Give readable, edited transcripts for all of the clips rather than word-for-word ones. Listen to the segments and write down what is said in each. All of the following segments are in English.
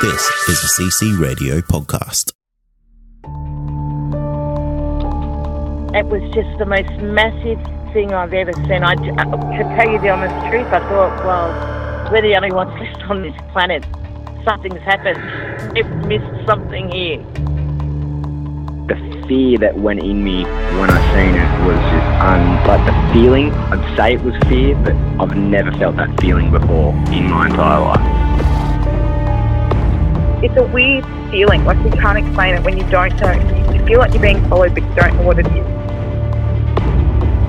This is a CC Radio podcast. It was just the most massive thing I've ever seen. To tell you the honest truth, I thought, well, we're the only ones left on this planet. Something's happened. We've missed something here. The fear that went in me when I seen it was just like the feeling. I'd say it was fear, but I've never felt that feeling before in my entire life. It's a weird feeling, like you can't explain it when you don't know. You feel like you're being followed, but you don't know what it is.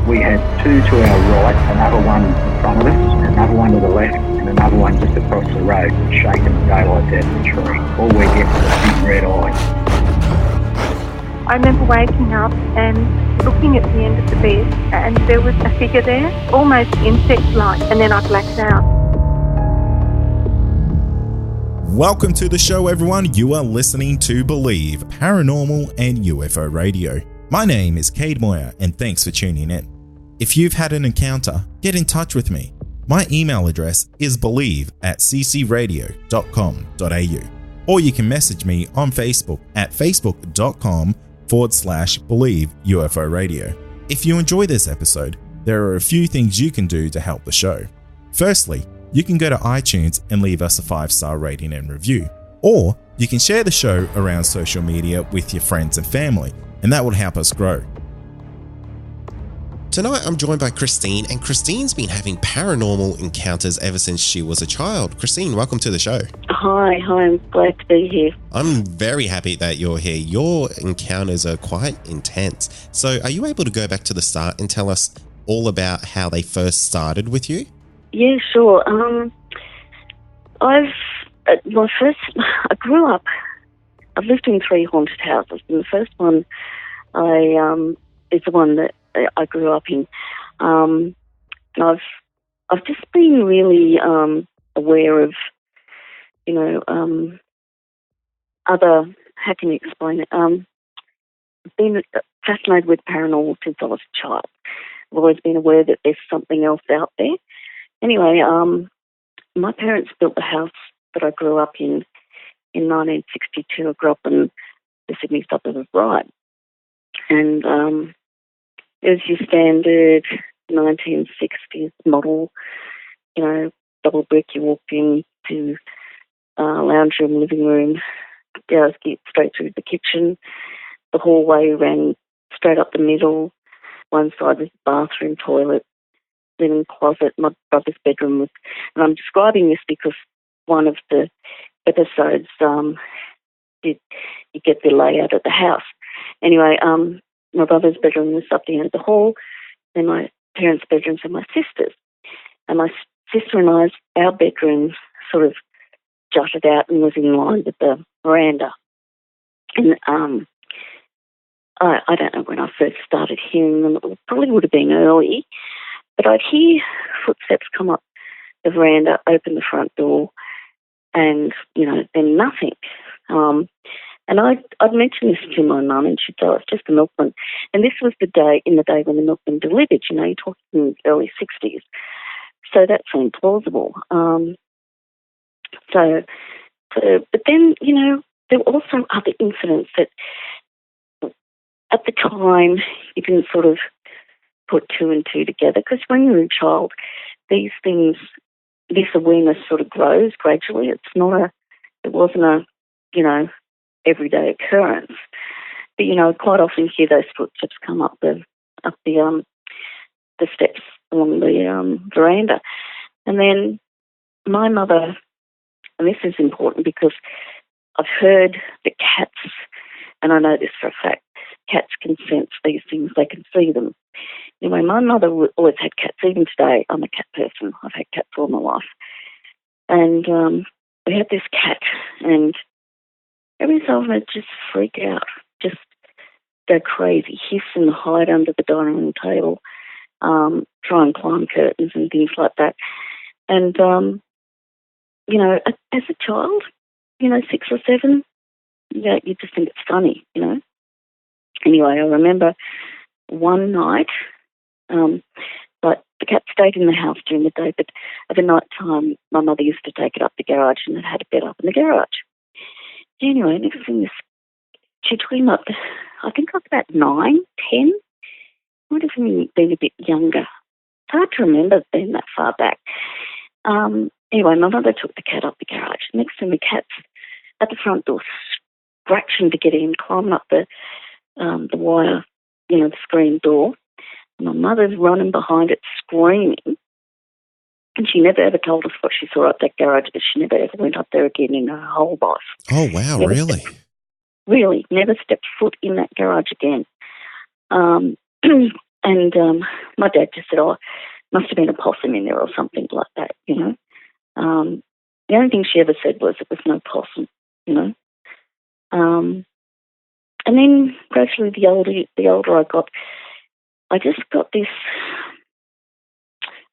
We had two to our right, another one in front of us, another one to the left, and another one just across the road, shaking the daylight out of the tree. All we get was a big red eye. I remember waking up and looking at the end of the bed, and there was a figure there, almost insect-like, and then I blacked out. Welcome to the show, everyone. You are listening to Believe, Paranormal and UFO Radio. My name is Cade Moyer, and thanks for tuning in. If you've had an encounter, get in touch with me. My email address is believe@ccradio.com.au, or you can message me on Facebook at facebook.com/Believe UFO Radio. If you enjoy this episode, there are a few things you can do to help the show. Firstly, you can go to iTunes and leave us a 5-star rating and review, or you can share the show around social media with your friends and family, and that will help us grow. Tonight I'm joined by Christine, and Christine's been having paranormal encounters ever since she was a child. Christine, welcome to the show. Hi, I'm glad to be here. I'm very happy that you're here. Your encounters are quite intense. So are you able to go back to the start and tell us all about how they first started with you? Yeah, sure. I grew up, I've lived in 3 haunted houses, and the first one is the one that I grew up in. And I've just been really aware of, other, how can you explain it? I've been fascinated with paranormal since I was a child. I've always been aware that there's something else out there. Anyway, my parents built the house that I grew up in 1962. I grew up in the Sydney suburb of Ryde. And it was your standard 1960s model, double brick. You walked in to lounge room, living room, get straight through the kitchen. The hallway ran straight up the middle. One side was the bathroom, toilet, linen closet. My brother's bedroom was, and I'm describing this because one of the episodes you get the layout of the house. Anyway, my brother's bedroom was up the end of the hall, then my parents' bedrooms and my sister's. And my sister and our bedroom sort of jutted out and was in line with the veranda. And I don't know when I first started hearing them. It probably would have been early. But I'd hear footsteps come up the veranda, open the front door, and, then nothing. And I'd mentioned this to my mum, and she'd say, it's just the milkman. And this was the day when the milkman delivered, you're talking in the early 60s. So that seemed plausible. But then, there were also other incidents that at the time you didn't sort of put 2 and 2 together, because when you're a child, these things, this awareness sort of grows gradually. It wasn't a, everyday occurrence. But, quite often hear those footsteps come up the steps along the veranda. And then my mother, and this is important because I've heard that cats, and I know this for a fact, cats can sense these things, they can see them. Anyway, my mother always had cats. Even today, I'm a cat person. I've had cats all my life. And we had this cat, and every so often it'd just freak out, just go crazy, hiss and hide under the dining room table, try and climb curtains and things like that. And, as a child, 6 or 7, you just think it's funny, Anyway, I remember one night, but the cat stayed in the house during the day, but at the night time, my mother used to take it up the garage, and it had a bed up in the garage. Anyway, next thing is she took him up. I think I was about 9, 10. Might have even been a bit younger. It's hard to remember being that far back. Anyway, my mother took the cat up the garage. Next thing, the cat's at the front door, scratching to get in, climbing up the wire, the screen door. My mother's running behind it, screaming. And she never ever told us what she saw up that garage, but she never ever went up there again in her whole life. Oh, wow, really? Really, never stepped foot in that garage again. And my dad just said, must have been a possum in there or something like that, The only thing she ever said was it was no possum, And then gradually the older I got, I just got this,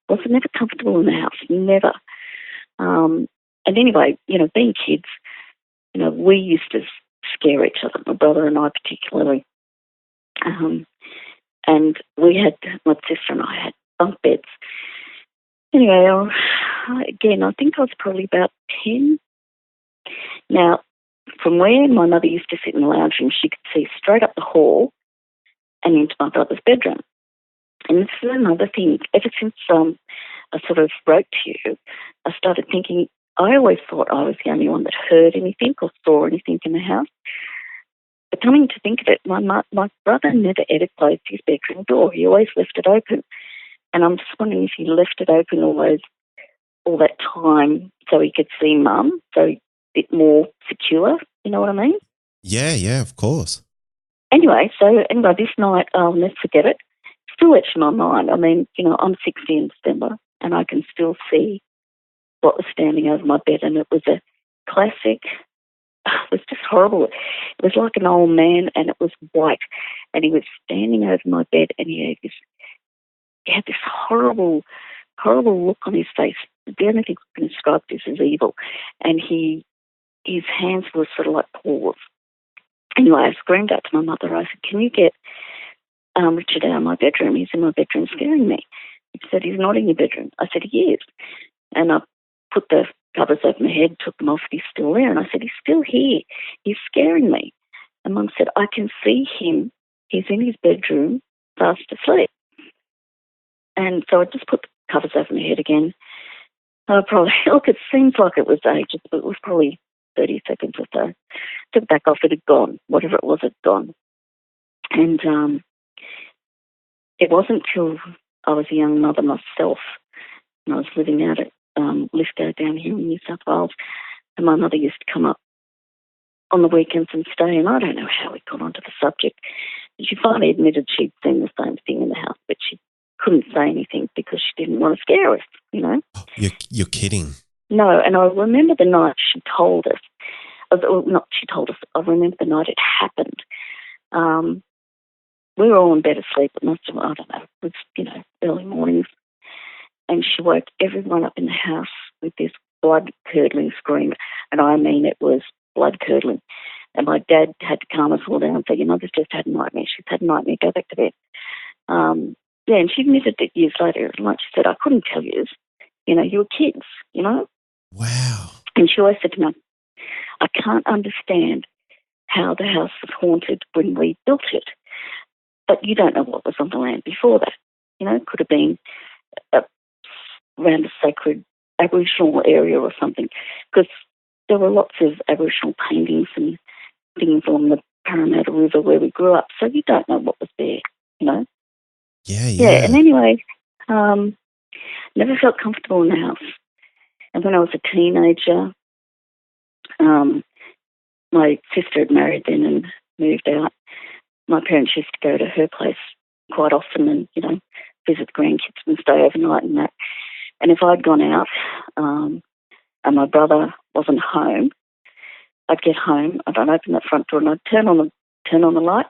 I was never comfortable in the house, never. And anyway, being kids, we used to scare each other, my brother and I particularly. And we had, my sister and I had bunk beds. Anyway, again, I think I was probably about 10. Now, from where my mother used to sit in the lounge room, she could see straight up the hall and into my brother's bedroom. And this is another thing. Ever since I sort of wrote to you, I started thinking, I always thought I was the only one that heard anything or saw anything in the house. But coming to think of it, my brother never ever closed his bedroom door. He always left it open. And I'm just wondering if he left it open all that time so he could see Mum, so a bit more secure, you know what I mean? Yeah, of course. Anyway, this night, I'll never forget it. Still etched in my mind. I mean, I'm 60 in December and I can still see what was standing over my bed, and it was a classic. It was just horrible. It was like an old man, and it was white, and he was standing over my bed, and he had this horrible look on his face. The only thing I can describe this as evil, and his hands were sort of like paws. Anyway, I screamed out to my mother. I said, "Can you get Richard out of my bedroom? He's in my bedroom scaring me." He said, "He's not in your bedroom." I said, "He is." And I put the covers over my head, took them off, he's still there. And I said, "He's still here. He's scaring me." And Mum said, "I can see him. He's in his bedroom, fast asleep." And so I just put the covers over my head again. Look, it seems like it was ages, but it was probably 30 seconds or so. Took it back off, it had gone. Whatever it was, had gone. And it wasn't till I was a young mother myself, and I was living out at Lithgow down here in New South Wales, and my mother used to come up on the weekends and stay, and I don't know how we got onto the subject. She finally admitted she'd seen the same thing in the house, but she couldn't say anything because she didn't want to scare us, You're kidding. No, and I remember the night she told us, I remember the night it happened. We were all in bed asleep, it must have, I don't know, it was, early mornings. And she woke everyone up in the house with this blood-curdling scream. And I mean, it was blood-curdling. And my dad had to calm us all down and say, "Your mother's just had a nightmare. She's had a nightmare. Go back to bed." And she admitted it years later. Like she said, "I couldn't tell you. You were kids, Wow. And she always said to me, "I can't understand how the house was haunted when we built it. But you don't know what was on the land before that. It could have been around a sacred Aboriginal area or something, because there were lots of Aboriginal paintings and things on the Paranormal River where we grew up, so you don't know what was there, Yeah. And anyway, never felt comfortable in the house. And when I was a teenager, my sister had married then and moved out. My parents used to go to her place quite often and, visit the grandkids and stay overnight and that. And if I'd gone out and my brother wasn't home, I'd get home and I'd open that front door and I'd turn on the light.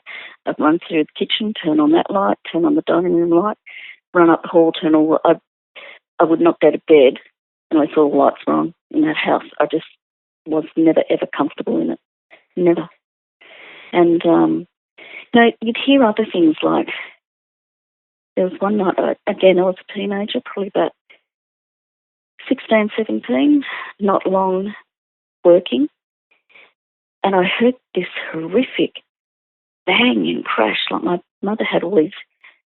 I'd run through the kitchen, turn on that light, turn on the dining room light, run up the hall, I would not go to bed unless all the lights were on in that house. I just was never, ever comfortable in it. Never. And, you'd hear other things like, there was one night, again, I was a teenager, probably about 16, 17, not long working. and I heard this horrific bang and crash. Like my mother had all these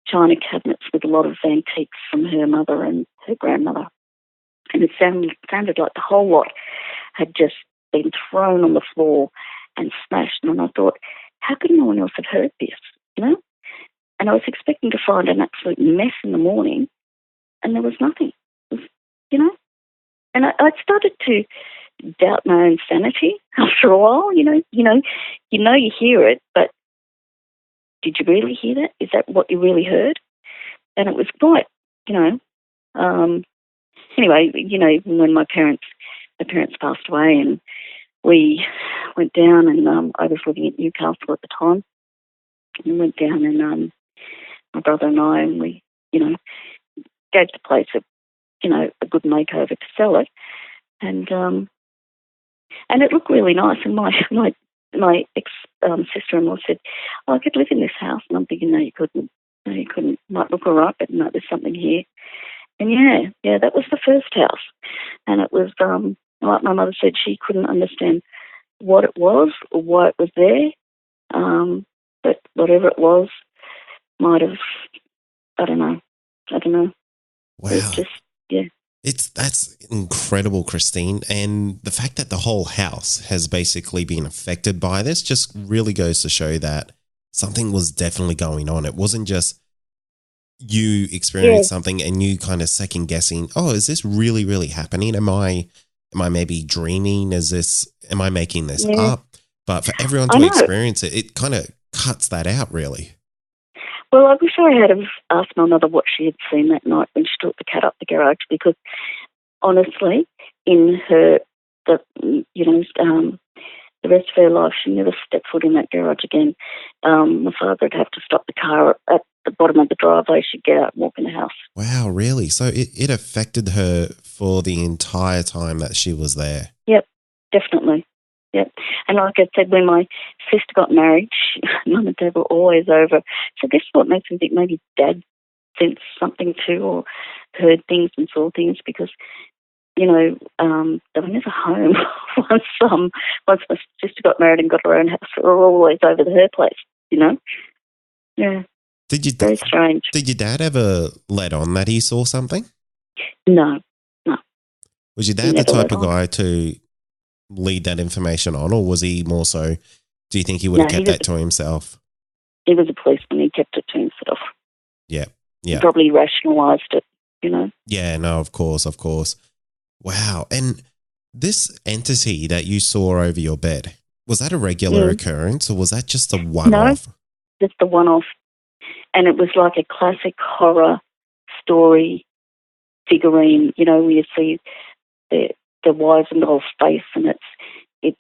china cabinets with a lot of antiques from her mother and her grandmother. And it sounded like the whole lot had just been thrown on the floor and smashed. And I thought, how could no one else have heard this, you know? And I was expecting to find an absolute mess in the morning, and there was nothing, you know? And I started to doubt my own sanity after a while, you hear it, but did you really hear that? Is that what you really heard? And it was quite, anyway, when my parents passed away, and we went down, and I was living at Newcastle at the time, and we went down, and my brother and I, and we, gave the place a good makeover to sell it, and it looked really nice. And my ex sister-in-law said, "Oh, I could live in this house," and I'm thinking, no, you couldn't. No, you couldn't. Might look all right, but no, there's something here. And yeah, that was the first house, and it was like my mother said, she couldn't understand what it was or why it was there, but whatever it was might have, I don't know. Wow. It's just, yeah. That's incredible, Christine. And the fact that the whole house has basically been affected by this just really goes to show that something was definitely going on. It wasn't just you experienced something and you kind of second guessing, oh, is this really, really happening? Am I maybe dreaming? Am I making this up? But for everyone to experience it, it kind of cuts that out, really. Well, I wish I had asked my mother what she had seen that night when she took the cat up the garage, because honestly, in the rest of her life, she never stepped foot in that garage again. My father would have to stop the car at the bottom of the driveway. She'd get out and walk in the house. Wow, really? So it affected her for the entire time that she was there? Yep, definitely. Yep. And like I said, when my sister got married, Mum and Dad were always over. So this is what makes me think maybe Dad sensed something too, or heard things and saw things, because, they were never home. Once my sister got married and got her own house, they were always over to her place, Yeah. Very strange. Did your dad ever let on that he saw something? No. Was your dad the type of guy to lead that information on, or was he more so, do you think he would have kept that to himself? He was a policeman. He kept it to himself. Yeah. He probably rationalised it, Yeah, no, of course. Wow. And this entity that you saw over your bed, was that a regular occurrence, or was that just a one-off? No, just a one-off. And it was like a classic horror story figurine, where you see the wizened old face, and it's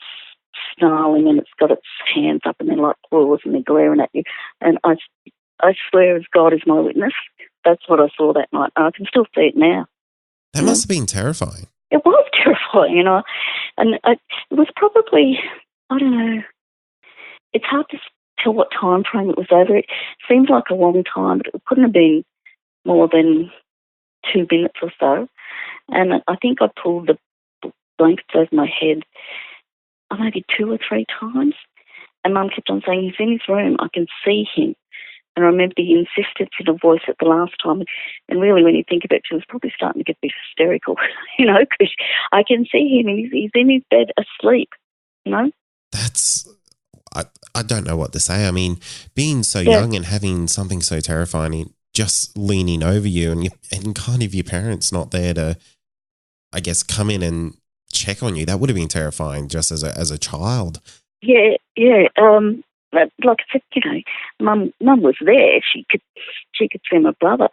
snarling, and it's got its hands up, and they're like claws, and they're glaring at you. And I swear as God is my witness, that's what I saw that night. I can still see it now. That must have been terrifying. It was terrifying, and it was probably, I don't know, it's hard to tell what time frame it was over. It seemed like a long time, but it couldn't have been more than 2 minutes or so. And I think I pulled the blankets over my head maybe 2 or 3 times. And Mum kept on saying, he's in his room, I can see him. And I remember the insistence in her voice at the last time. And really, when you think about it, she was probably starting to get a bit hysterical, because I can see him, and he's in his bed asleep, That's, I don't know what to say. I mean, being so young and having something so terrifying just leaning over you, and kind of your parents not there to, I guess, come in and check on you, that would have been terrifying just as a child. Yeah. Like I said, Mum was there. She could see my brother,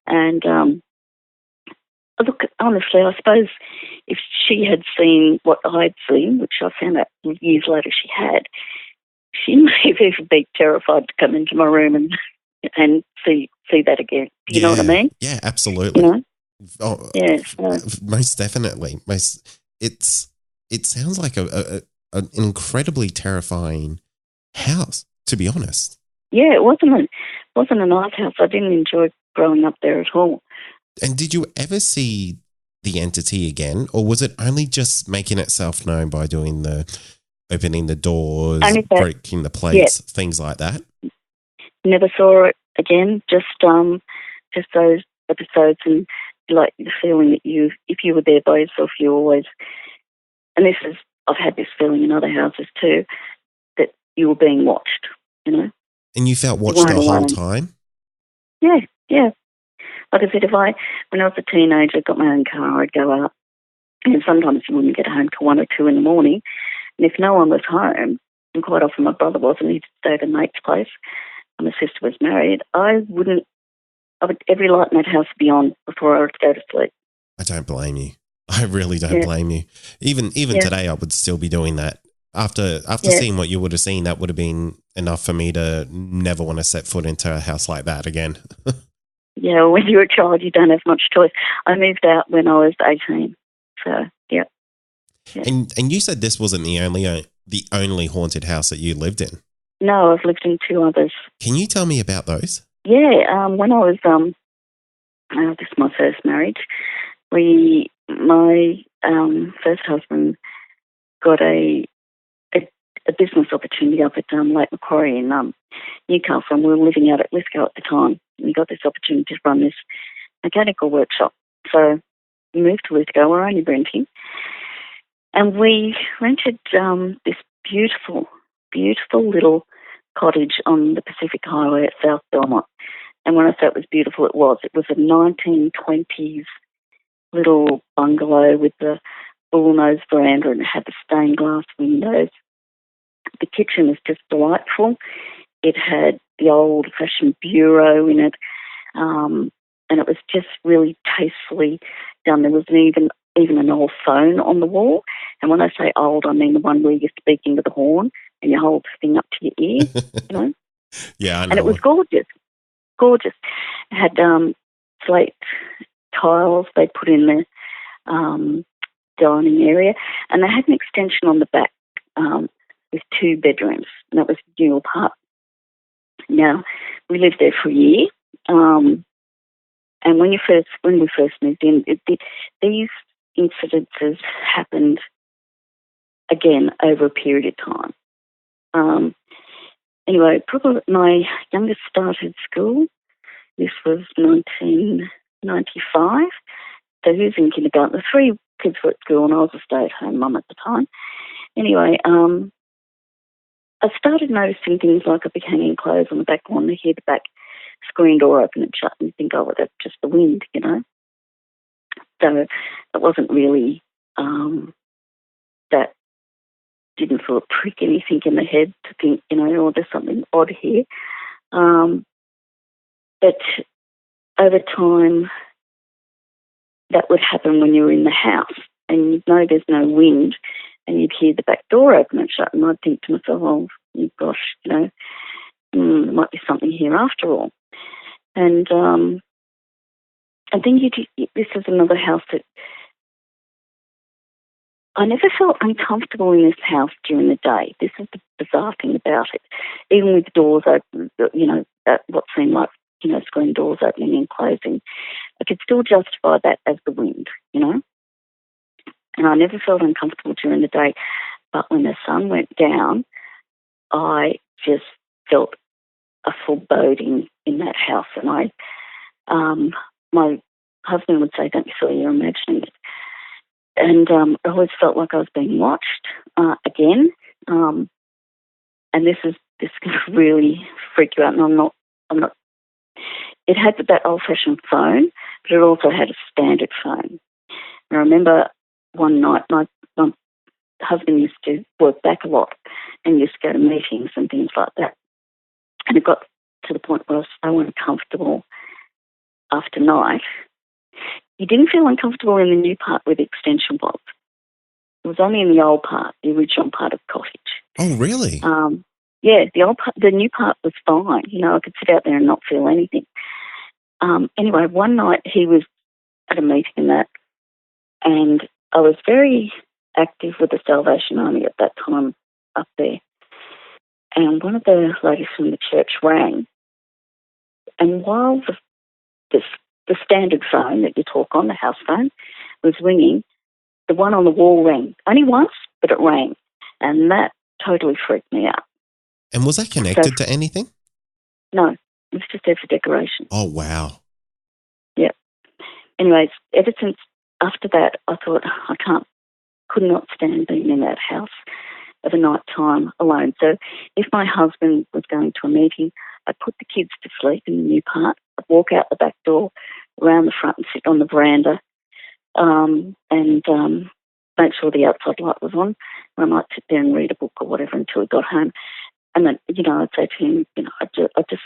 and look, honestly, I suppose if she had seen what I'd seen, which I found out years later she had, she may have even been terrified to come into my room and see that again. Do you know what I mean? Yeah, absolutely. Oh, yeah, most definitely. It sounds like an incredibly terrifying house, to be honest. Yeah, it wasn't a nice house. I didn't enjoy growing up there at all. And did you ever see the entity again, or was it only just making itself known by doing the opening the doors, Only that- breaking the plates, things like that. Never saw it again. Just those episodes, and like the feeling that if you were there by yourself, you always. And I've had this feeling in other houses too, that you were being watched. You know. And you felt watched the whole time? Yeah. Like I said, when I was a teenager, got my own car, I'd go out, and sometimes you wouldn't get home till 1 or 2 in the morning. And if no one was home, and quite often my brother wasn't, he'd stay at a mate's place, and my sister was married, I would every light in that house would be on before I would go to sleep. I don't blame you. I really don't blame you. Even today, I would still be doing that. After seeing what you would have seen, that would have been enough for me to never want to set foot into a house like that again. Yeah, when you're a child, you don't have much choice. I moved out when I was 18, so yeah. And you said this wasn't the only haunted house that you lived in. No, I've lived in 2 others. Can you tell me about those? Yeah, when I was this is my first marriage. My first husband got a business opportunity up at Lake Macquarie in Newcastle, and we were living out at Lithgow at the time. And we got this opportunity to run this mechanical workshop. So we moved to Lithgow. We're only renting. And we rented this beautiful, beautiful little cottage on the Pacific Highway at South Belmont. And when I say it was beautiful, it was. It was a 1920s little bungalow with the bullnose veranda, and it had the stained glass windows. The kitchen was just delightful. It had the old-fashioned bureau in it, and it was just really tastefully done. There was even an old phone on the wall. And when I say old, I mean the one where you speak into the horn and you hold the thing up to your ear, you know? Yeah, I know. And it was gorgeous. Gorgeous. It had slate tiles they put in the dining area, and they had an extension on the back with 2 bedrooms, and that was a dual part. Now, we lived there for a year, and when we first moved in, these incidences happened again over a period of time. Anyway, probably my youngest started school. This was 1995. So he was in kindergarten. The 3 kids were at school, and I was a stay-at-home mum at the time. Anyway, I started noticing things like I'd be hanging clothes on the back lawn and hear the back screen door open and shut, and you think, oh, well, that's just the wind, you know. So it wasn't really that didn't sort of prick anything in the head to think, you know, oh, there's something odd here. But over time, that would happen when you were in the house and you'd know there's no wind and you'd hear the back door open and shut, and I'd think to myself, oh, gosh, you know, there might be something here after all. And then this is another house that I never felt uncomfortable in this house during the day. This is the bizarre thing about it. Even with doors open, you know, what seemed like, you know, screen doors opening and closing, I could still justify that as the wind, you know. And I never felt uncomfortable during the day. But when the sun went down, I just felt a foreboding in that house. And my husband would say, don't be silly, you're imagining it. And I always felt like I was being watched again. And this is going to really freak you out. And I'm not. It had that old-fashioned phone, but it also had a standard phone. And I remember one night my husband used to work back a lot and used to go to meetings and things like that. And it got to the point where I was so uncomfortable after night. You didn't feel uncomfortable in the new part where the extension was. It was only in the old part, the original part of the cottage. Oh, really? Yeah, the new part was fine. You know, I could sit out there and not feel anything. Anyway, one night he was at a meeting and that, and I was very active with the Salvation Army at that time up there. And one of the ladies from the church rang, and while the standard phone that you talk on, the house phone, was ringing, the one on the wall rang. Only once, but it rang. And that totally freaked me out. And was that connected to anything? No, it was just there for decoration. Oh, wow. Yeah. Anyways, ever since after that, I thought could not stand being in that house of a night time alone. So if my husband was going to a meeting, I'd put the kids to sleep in the new part. I'd walk out the back door, around the front and sit on the veranda and make sure the outside light was on. And I might sit there and read a book or whatever until he got home. And then, I'd say to him, I just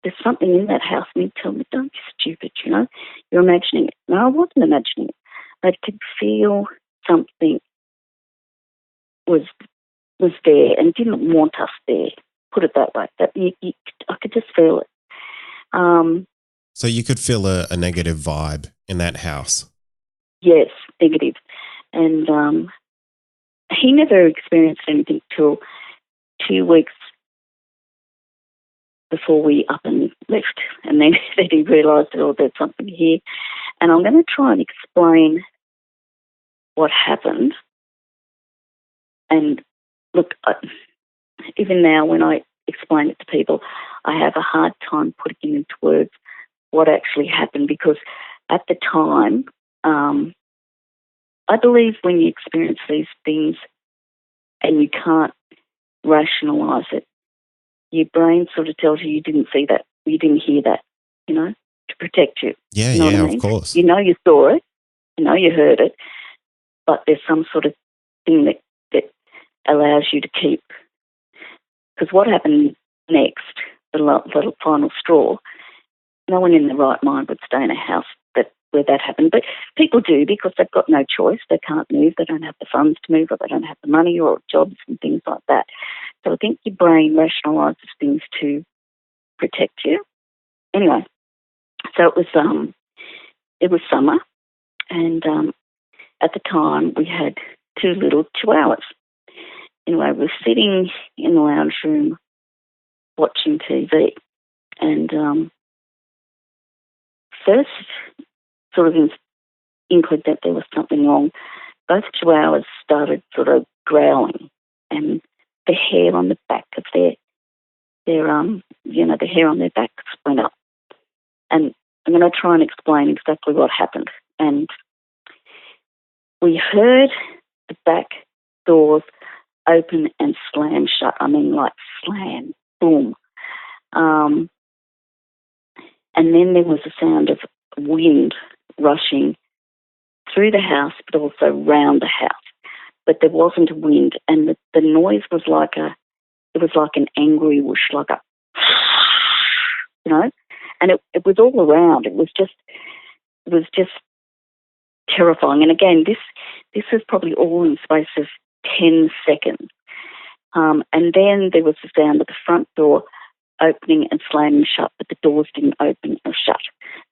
there's something in that house. And he'd tell me, don't be stupid, you're imagining it. No, I wasn't imagining it. I could feel something was there and didn't want us there. Put it that way. I could just feel it. So you could feel a negative vibe in that house? Yes, negative. And he never experienced anything till 2 weeks before we up and left. And then he realised, there's something here. And I'm going to try and explain what happened. And look, even now when I explain it to people, I have a hard time putting it into words what actually happened, because at the time, I believe when you experience these things and you can't rationalise it, your brain sort of tells you didn't see that, you didn't hear that, to protect you. Yeah, you know what I mean? Of course. You saw it, you heard it, but there's some sort of thing that allows you to keep. Because what happened next, the little final straw, no one in their right mind would stay in a house where that happened. But people do, because they've got no choice. They can't move. They don't have the funds to move, or they don't have the money or jobs and things like that. So I think your brain rationalises things to protect you. Anyway, so it was summer, and at the time we had 2 little chihuahuas. Anyway, we were sitting in the lounge room watching TV, and first sort of inkling that there was something wrong, both chihuahuas started sort of growling, and the hair on the back of the hair on their backs went up. And I'm going to try and explain exactly what happened. And we heard the back doors open and slam shut. I mean, like slam, boom. And then there was a sound of wind rushing through the house, but also round the house. But there wasn't a wind, and the noise was like an angry whoosh, like a, and it was all around. It was just terrifying. And again, this was probably all in the space of 10 seconds. And then there was the sound of the front door opening and slamming shut, but the doors didn't open or shut.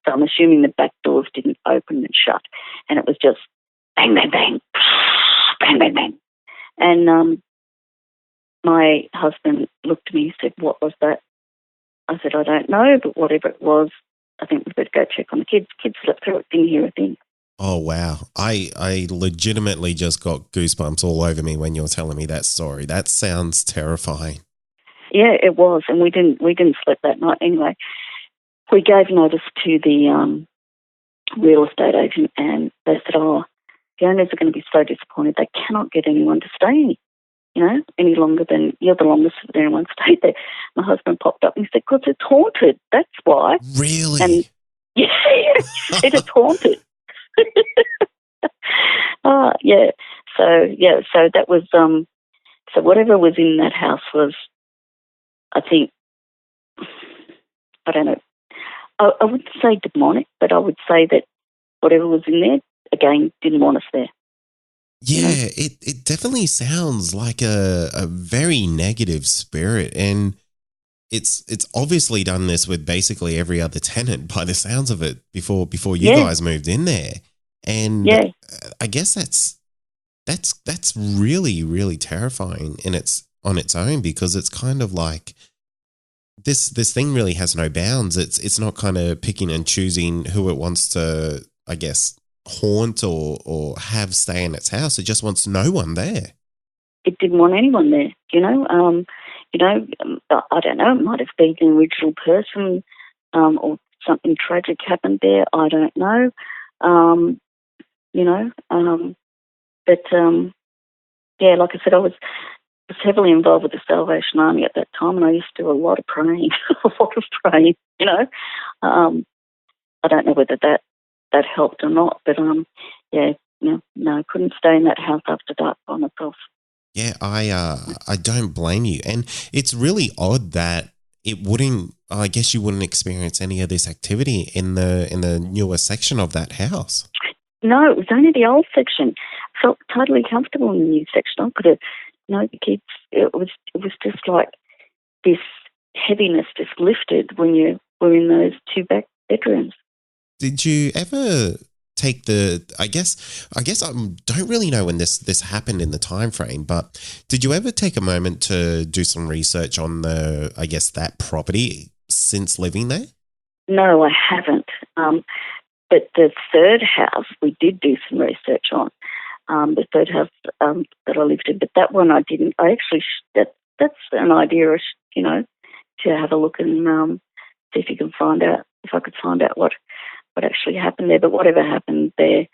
So I'm assuming the back doors didn't open and shut. And it was just bang, bang, bang, bang, bang, bang. And my husband looked at me and said, "What was that?" I said, "I don't know, but whatever it was, I think we better go check on the kids. Kids slept through it, didn't hear a thing." Oh, wow. I legitimately just got goosebumps all over me when you're telling me that story. That sounds terrifying. Yeah, it was, and we didn't sleep that night anyway. We gave notice to the real estate agent, and they said, "Oh, the owners are going to be so disappointed. They cannot get anyone to stay, any longer than you're the longest that anyone stayed there." My husband popped up and he said, "Because it's haunted. That's why." Really? And yeah, it is haunted. Yeah. So that was so whatever was in that house was, I think, I don't know, I wouldn't say demonic, but I would say that whatever was in there, again, didn't want us there. Yeah, it definitely sounds like a very negative spirit, and it's obviously done this with basically every other tenant by the sounds of it before you guys moved in there. And I guess that's really, really terrifying on its own, because it's kind of like this thing really has no bounds. It's not kind of picking and choosing who it wants to, I guess, haunt or have stay in its house. It just wants no one there. it didn't want anyone there, I don't know, it might have been the original person, or something tragic happened there, I don't know, but yeah, like I said, I was heavily involved with the Salvation Army at that time, and I used to do a lot of praying, I don't know whether that helped or not, but no, I couldn't stay in that house after dark by myself. Yeah, I don't blame you. And it's really odd that I guess you wouldn't experience any of this activity in the newer section of that house. No, it was only the old section. I felt totally comfortable in the new section. I could have, the kids, it was just like this heaviness just lifted when you were in those two back bedrooms. Did you ever take I guess I don't really know when this happened in the time frame, but did you ever take a moment to do some research on that property since living there? No, I haven't. But the third house we did do some research on. The third house that I lived in, but that one I didn't. I actually that's an idea, to have a look and see if I could find out what actually happened there. But whatever happened there,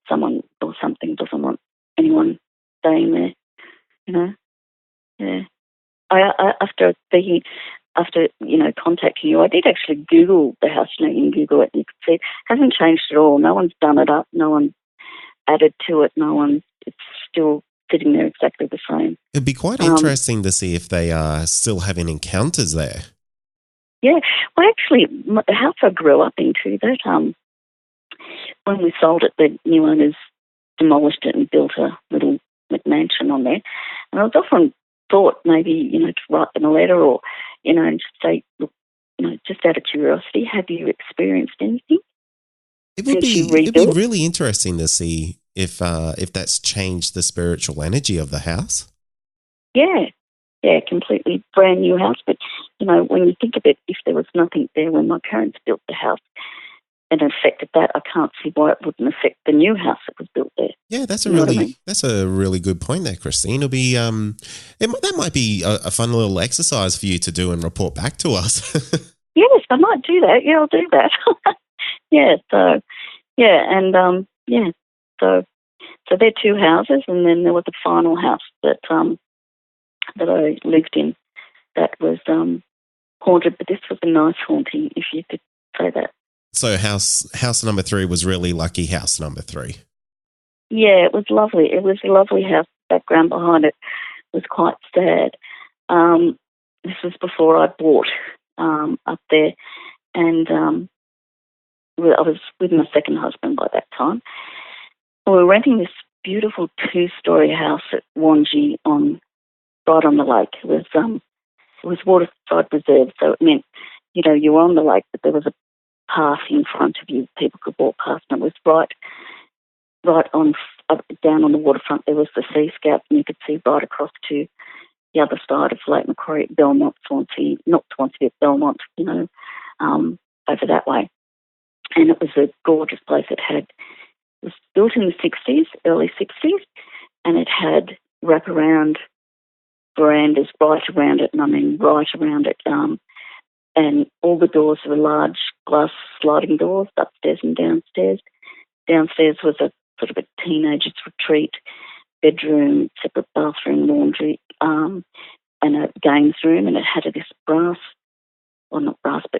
someone or something doesn't want anyone staying there. Yeah. After contacting you, I did actually Google the house. You can Google it and you can see it hasn't changed at all. No one's done it up. No one added to it. It's still sitting there exactly the same. It'd be quite interesting to see if they are still having encounters there. Yeah, well, actually, the house I grew up into, that when we sold it, the new owners demolished it and built a little McMansion on there. And I was often thought maybe, to write them a letter or, and just say, look, just out of curiosity, have you experienced anything? It'd be really interesting to see if that's changed the spiritual energy of the house. Yeah, completely brand new house. But, when you think of it, if there was nothing there when my parents built the house and it affected that, I can't see why it wouldn't affect the new house that was built there. Yeah, that's a really good point there, Christine. It'll be that might be a fun little exercise for you to do and report back to us. Yes, I might do that. Yeah, I'll do that. Yeah, so so they're two houses, and then there was a final house that I lived in that was haunted, but this was a nice haunting, if you could say that. So house number 3 was really lucky house number 3. Yeah, it was lovely. It was a lovely house. The background behind it was quite sad. This was before I bought up there, and I was with my second husband by that time. We were renting this beautiful 2-story house at Wangi right on the lake. It was waterside reserve, so it meant, you were on the lake, but there was a path in front of you. People could walk past, and it was right on down on the waterfront. There was the sea scout, and you could see right across to the other side of Lake Macquarie, Belmont, Swansea, not Swansea, but Belmont, over that way. And it was a gorgeous place. It was built in the 60s, early 60s, and it had wraparound verandas right around it, and I mean right around it. And all the doors were large glass sliding doors, upstairs and downstairs. Downstairs was a sort of a teenager's retreat, bedroom, separate bathroom, laundry, and a games room, and it had this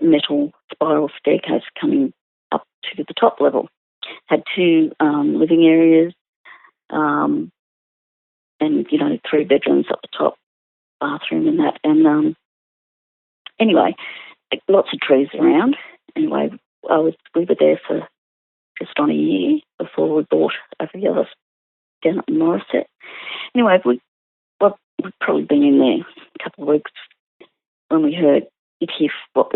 metal spiral staircase coming up to the top level. Had 2 living areas, and 3 bedrooms up the top, bathroom and that. And anyway, lots of trees around. Anyway, we were there for just on a year before we bought over the others down at Morisset. Anyway, we'd probably been in there a couple of weeks when we heard it hear what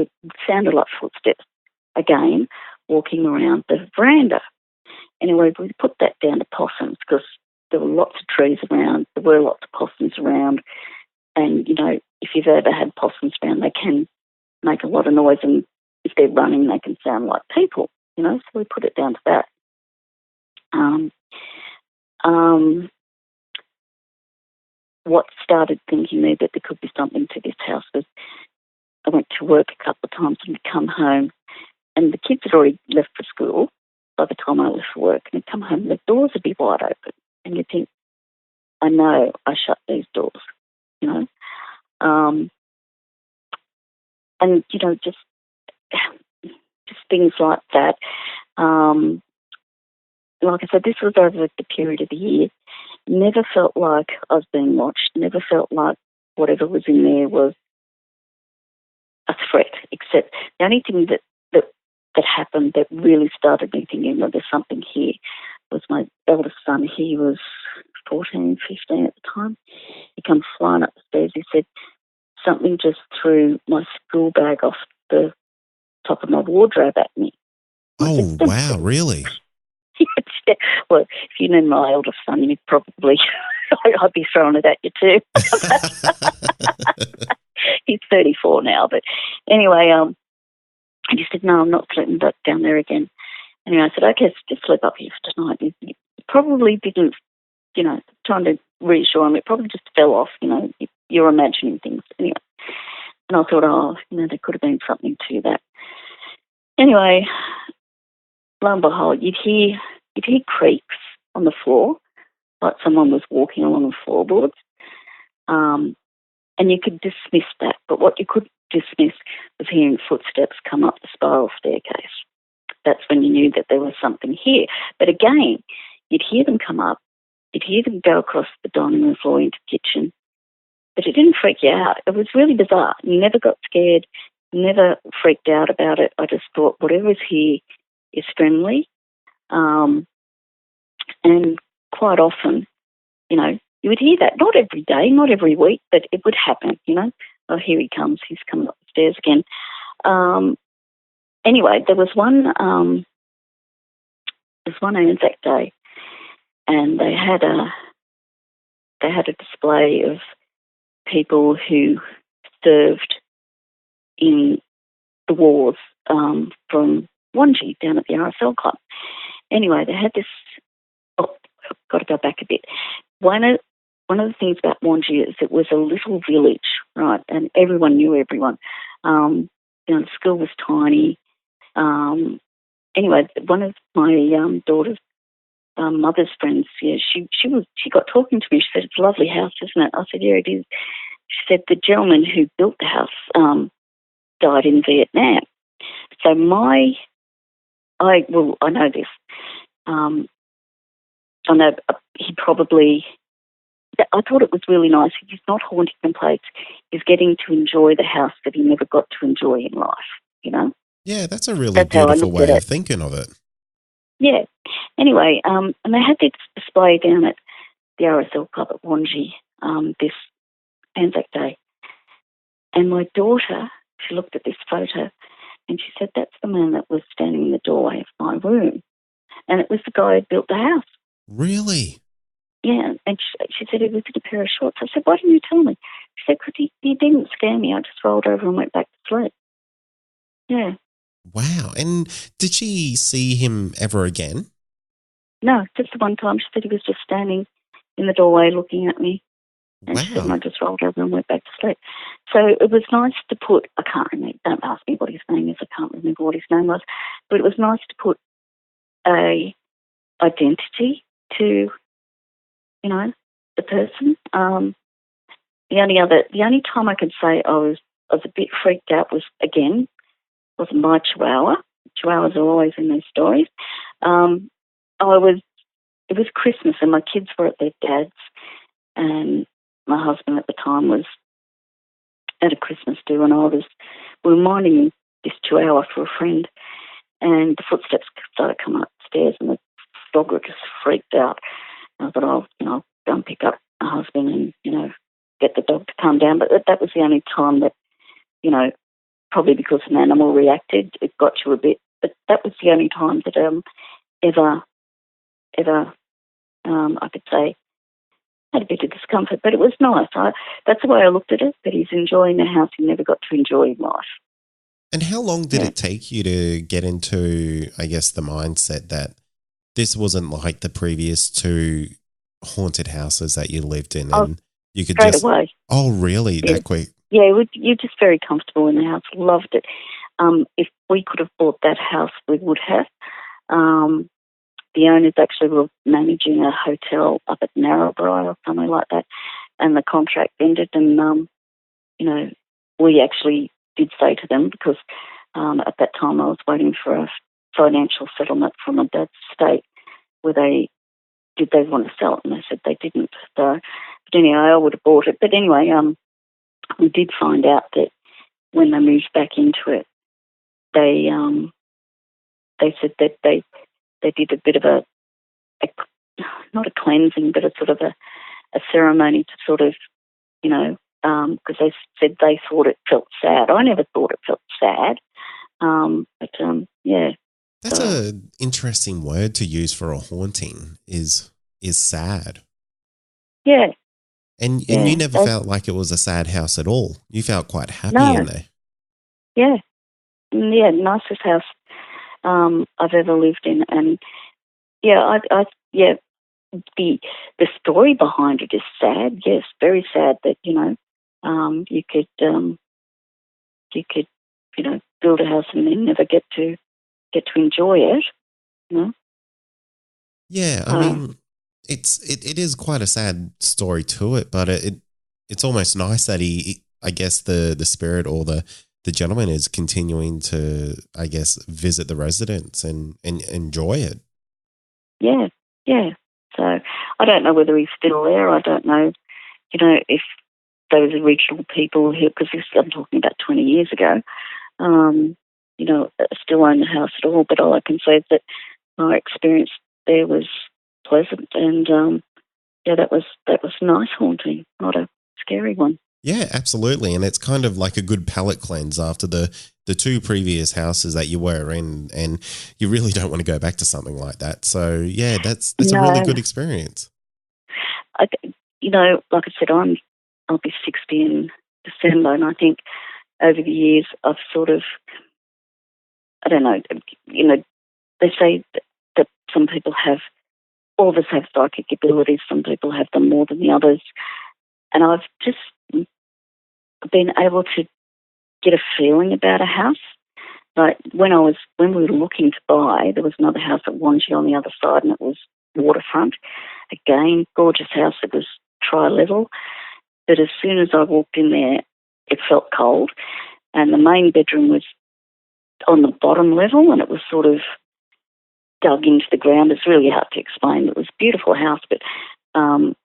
sounded like footsteps again walking around the veranda. Anyway, we put that down to possums because there were lots of trees around. There were lots of possums around. And, if you've ever had possums around, they can make a lot of noise. And if they're running, they can sound like people, so we put it down to that. what started thinking me that there could be something to this house was I went to work a couple of times and I'd come home and the kids had already left for school by the time I left for work, and I'd come home and the doors would be wide open and you'd think, I know I shut these doors, you know. And, you know, just things like that. Like I said, this was over the period of the year. Never felt like I was being watched. Never felt like whatever was in there was a threat, except the only thing that happened that really started me thinking, well, there's something here, was my eldest son. He was 14, 15 at the time. He comes flying up the stairs. He said, something just threw my school bag off the top of my wardrobe at me. Oh, wow, really? Yeah. Well, if you knew my eldest son, you'd probably, I'd be throwing it at you too. He's 34 now, but anyway, and he said, no, I'm not sleeping down there again. Anyway, I said, okay, just sleep up here for tonight. He probably didn't, you know, trying to reassure him, it probably just fell off, you know, you're imagining things. Anyway, and I thought, oh, you know, there could have been something to that. Anyway, lo and behold, you'd hear creaks on the floor, like someone was walking along the floorboards, and you could dismiss that. But what you couldn't dismiss was hearing footsteps come up the spiral staircase. That's when you knew that there was something here. But again, you'd hear them come up, you'd hear them go across the dining room floor into the kitchen, but it didn't freak you out. It was really bizarre. You never got scared, never freaked out about it. I just thought whatever's here is friendly. And quite often, you know, you would hear that. Not every day, not every week, but it would happen, you know. Oh, here he comes. He's coming up the stairs again. Anyway, there was one Anzac Day, and they had a display of people who served in the wars from Wanji down at the RSL club. Anyway, they had this. Oh, I've got to go back a bit. One of the things about Wanji is it was a little village, right, and everyone knew everyone. You know, the school was tiny. Anyway, one of my daughter's mother's friends, yeah, she got talking to me. She said, "It's a lovely house, isn't it?" I said, "Yeah, it is." She said, "The gentleman who built the house died in Vietnam." So I know this. I know he probably. I thought it was really nice. He's not haunting the place. He's getting to enjoy the house that he never got to enjoy in life. You know. Yeah, that's a really beautiful way of thinking of it. Yeah. Anyway, and they had this display down at the RSL club at Wanji this Anzac Day. And my daughter, she looked at this photo and she said, "That's the man that was standing in the doorway of my room." And it was the guy who built the house. Really? Yeah. And she said he was in a pair of shorts. I said, "Why didn't you tell me?" She said, "Because he didn't scare me. I just rolled over and went back to sleep." Yeah. Wow. And did she see him ever again? No, just the one time. She said he was just standing in the doorway looking at me. And Wow. she said, and I just rolled over and went back to sleep. So it was nice to put, I can't remember, don't ask me what his name is, I can't remember what his name was, but it was nice to put a identity to, you know, the person. The only time I could say I was a bit freaked out was, again, was my Chihuahua. Chihuahuas are always in these stories. It was Christmas and my kids were at their dad's, and my husband at the time was at a Christmas do, and I was reminding this Chihuahua for a friend, and the footsteps started coming upstairs and the dog was just freaked out. And I thought, I'll go and pick up my husband and, you know, get the dog to calm down. But that was the only time that, you know, probably because an animal reacted, it got you a bit. But that was the only time that ever, I could say, had a bit of discomfort. But it was nice. That's the way I looked at it, that he's enjoying the house he never got to enjoy in life. And how long did it take you to get into, I guess, the mindset that this wasn't like the previous two haunted houses that you lived in, and You could straight just... away. Oh, really? Yeah. That quick? Yeah, you're just very comfortable in the house. Loved it. If we could have bought that house, we would have. The owners actually were managing a hotel up at Narrabri or somewhere like that, and the contract ended. And we actually did say to them, because at that time I was waiting for a financial settlement from my dad's estate, where they want to sell it, and they said they didn't. So, but anyway, I would have bought it. But anyway, we did find out that when they moved back into it, they said that they did a bit of a not a cleansing, but a sort of a ceremony to sort of, because they said they thought it felt sad. I never thought it felt sad. Yeah. That's an interesting word to use for a haunting, is sad. Yeah. And you never felt like it was a sad house at all. You felt quite happy in there. Yeah. Yeah, nicest house I've ever lived in. And yeah, the story behind it is sad. Yes, very sad that, you could build a house and then never get to enjoy it. Yeah, I mean, it is quite a sad story to it, but it's almost nice that I guess the spirit or the gentleman is continuing to, I guess, visit the residents and enjoy it. Yeah, yeah. So I don't know whether he's still there. I don't know, if those original people here, because I'm talking about 20 years ago, still own the house at all. But all I can say is that my experience there was pleasant, and that was a nice haunting, not a scary one. Yeah, absolutely. And it's kind of like a good palate cleanse after the two previous houses that you were in, and you really don't want to go back to something like that. So yeah, that's a really good experience. Like I said, I'll be 60 in December, and I think over the years I've sort of, I don't know, they say that some people have, all of us have psychic abilities, some people have them more than the others, and I've just been able to get a feeling about a house. Like when we were looking to buy, there was another house at Wangi on the other side, and it was waterfront. Again, gorgeous house. It was tri-level, but as soon as I walked in there, it felt cold, and the main bedroom was on the bottom level, and it was sort of dug into the ground. It's really hard to explain. It was a beautiful house, but in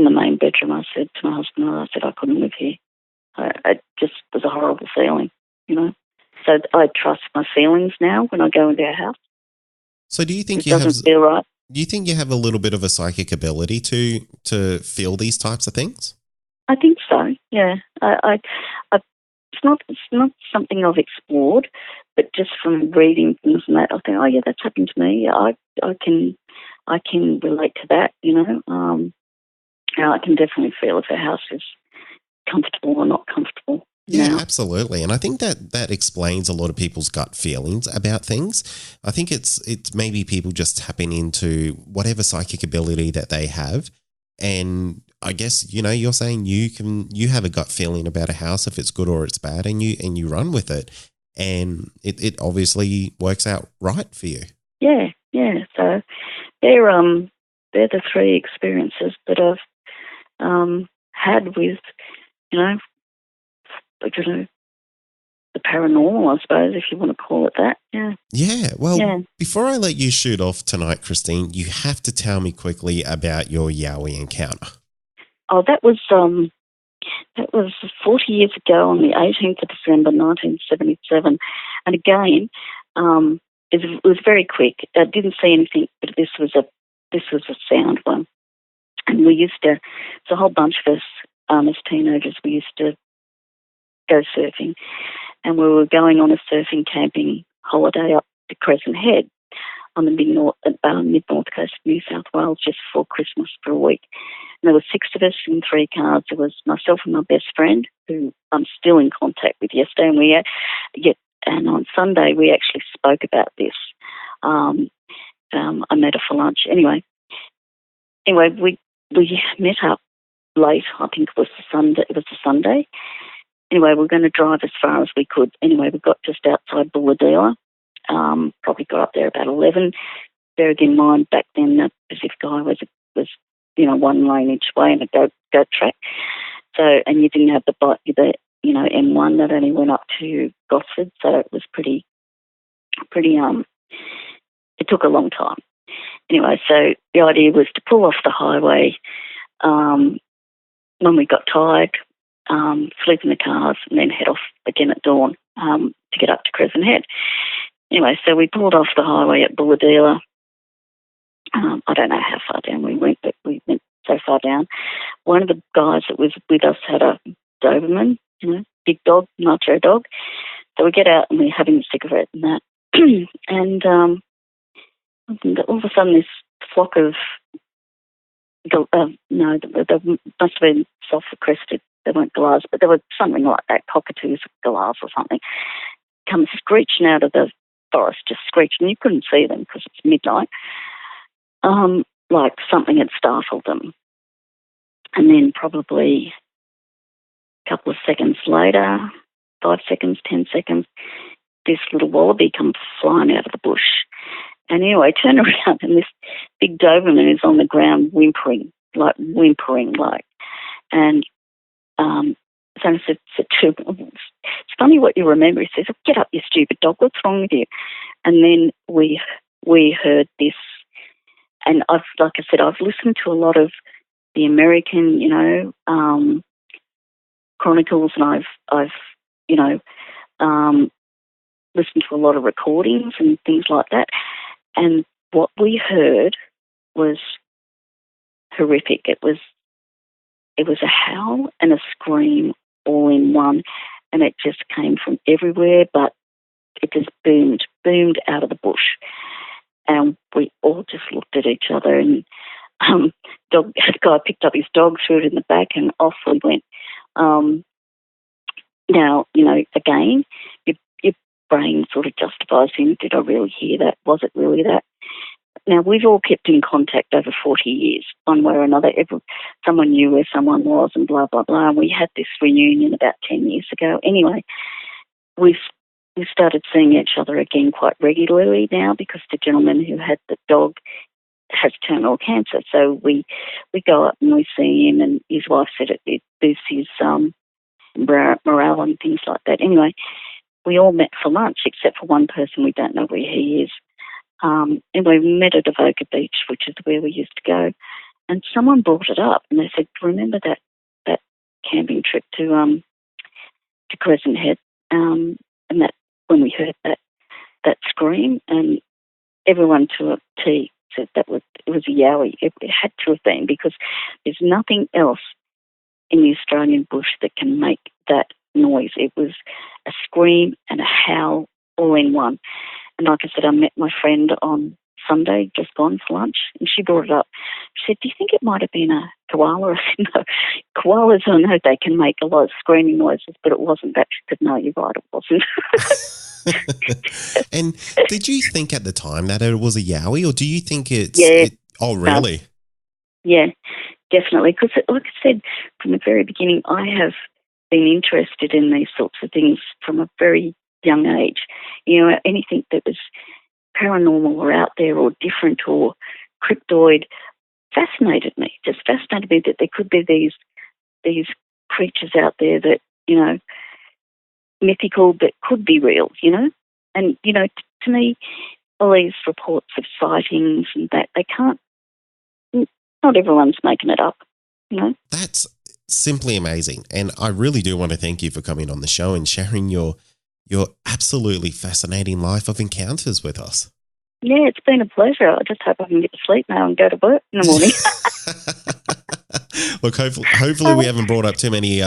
the main bedroom, I said to my husband, I couldn't live here. It just was a horrible feeling, So I trust my feelings now when I go into a house. So do you think it doesn't feel right? Do you think you have a little bit of a psychic ability to feel these types of things? I think so. Yeah. It's not something I've explored, but just from reading things and that, I think, oh yeah, that's happened to me. I can relate to that. I can definitely feel if a house is comfortable or not comfortable. Yeah, absolutely. And I think that explains a lot of people's gut feelings about things. I think it's maybe people just tapping into whatever psychic ability that they have. And I guess, you're saying you have a gut feeling about a house, if it's good or it's bad, and you run with it. And it obviously works out right for you. Yeah, yeah. So they're the three experiences that I've had with, the paranormal, I suppose, if you want to call it that. Yeah. Yeah. Well, before I let you shoot off tonight, Christine, you have to tell me quickly about your yowie encounter. Oh, that was 40 years ago on the 18th of December, 1977. And again, it was very quick. I didn't see anything, but this was a sound one. And we used to, it's a whole bunch of us as teenagers, we used to go surfing. And we were going on a surfing camping holiday up to Crescent Head on the mid-north coast of New South Wales just before Christmas for a week. And there were 6 of us in 3 cars. There was myself and my best friend, who I'm still in contact with yesterday. And on Sunday we actually spoke about this. I met her for lunch. Anyway, we met up late. I think it was the Sunday. It was a Sunday. Anyway, we were going to drive as far as we could. Anyway, we got just outside Bulladila. Probably got up there about 11. Bearing in mind, back then the Pacific Highway was one lane each way and a go track. So, and you didn't have the M1 that only went up to Gosford, so it was pretty. It took a long time. Anyway, so the idea was to pull off the highway when we got tired, sleep in the cars, and then head off again at dawn to get up to Crescent Head. Anyway, so we pulled off the highway at Bulladila. I don't know how far down we went, but we went so far down. One of the guys that was with us had a Doberman, big dog, macho dog. So we get out and we're having a cigarette and that. And all of a sudden this flock of, there must have been sulphur-crested, they weren't galahs, but they were something like that, cockatoos, galahs or something, come screeching out of the forest, just screeching. You couldn't see them because it's midnight. Like something had startled them. And then probably a couple of seconds later, 5 seconds, 10 seconds, this little wallaby comes flying out of the bush. And anyway, I turn around and this big Doberman is on the ground whimpering. And so I said to him, it's funny what you remember. He says, oh, get up, you stupid dog, what's wrong with you? And then we heard this. And I've listened to a lot of the American, chronicles, and I've listened to a lot of recordings and things like that. And what we heard was horrific. It was a howl and a scream all in one, and it just came from everywhere, but it just boomed out of the bush. And we all just looked at each other, and the guy picked up his dog, threw it in the back, and off we went. Now, again, your brain sort of justifies him. Did I really hear that? Was it really that? Now, we've all kept in contact over 40 years, one way or another. Someone knew where someone was and blah, blah, blah. And we had this reunion about 10 years ago. Anyway, we started seeing each other again quite regularly now because the gentleman who had the dog has terminal cancer. So we go up and we see him, and his wife said it boosts his morale and things like that. Anyway, we all met for lunch except for one person. We don't know where he is. Anyway, we met at Avoca Beach, which is where we used to go, and someone brought it up, and they said, remember that camping trip to Crescent Head, and that when we heard that scream, and everyone to a T said it was a yowie. It had to have been, because there's nothing else in the Australian bush that can make that noise. It was a scream and a howl all in one. And like I said, I met my friend on Sunday, just gone for lunch, and she brought it up. She said, do you think it might have been a koala? I said, no. Koalas, I know they can make a lot of screaming noises, but it wasn't that. She said, no, you're right, it wasn't. And did you think at the time that it was a yowie, or do you think it's... Yeah. Oh, really? Yeah, definitely. Because like I said, from the very beginning, I have been interested in these sorts of things from a very young age. Anything that was paranormal or out there or different or cryptoid fascinated me. Just fascinated me that there could be these creatures out there that, mythical, that could be real, And, to me, all these reports of sightings and that, they can't, not everyone's making it up, That's simply amazing. And I really do want to thank you for coming on the show and sharing your absolutely fascinating life of encounters with us. Yeah, it's been a pleasure. I just hope I can get to sleep now and go to work in the morning. Look, hopefully we haven't brought up too many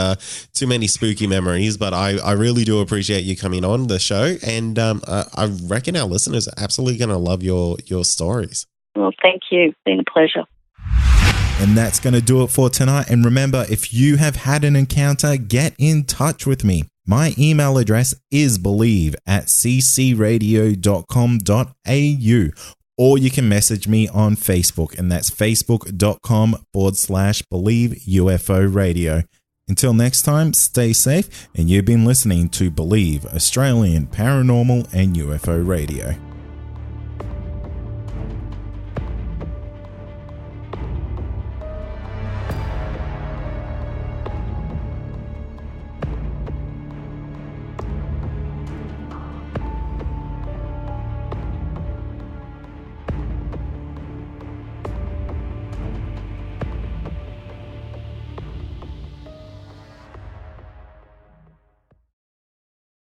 spooky memories, but I really do appreciate you coming on the show, and I reckon our listeners are absolutely going to love your stories. Well, thank you. It's been a pleasure. And that's going to do it for tonight. And remember, if you have had an encounter, get in touch with me. My email address is believe@ccradio.com.au, or you can message me on Facebook, and that's facebook.com/Believe UFO Radio. Until next time, stay safe, and you've been listening to Believe Australian Paranormal and UFO Radio.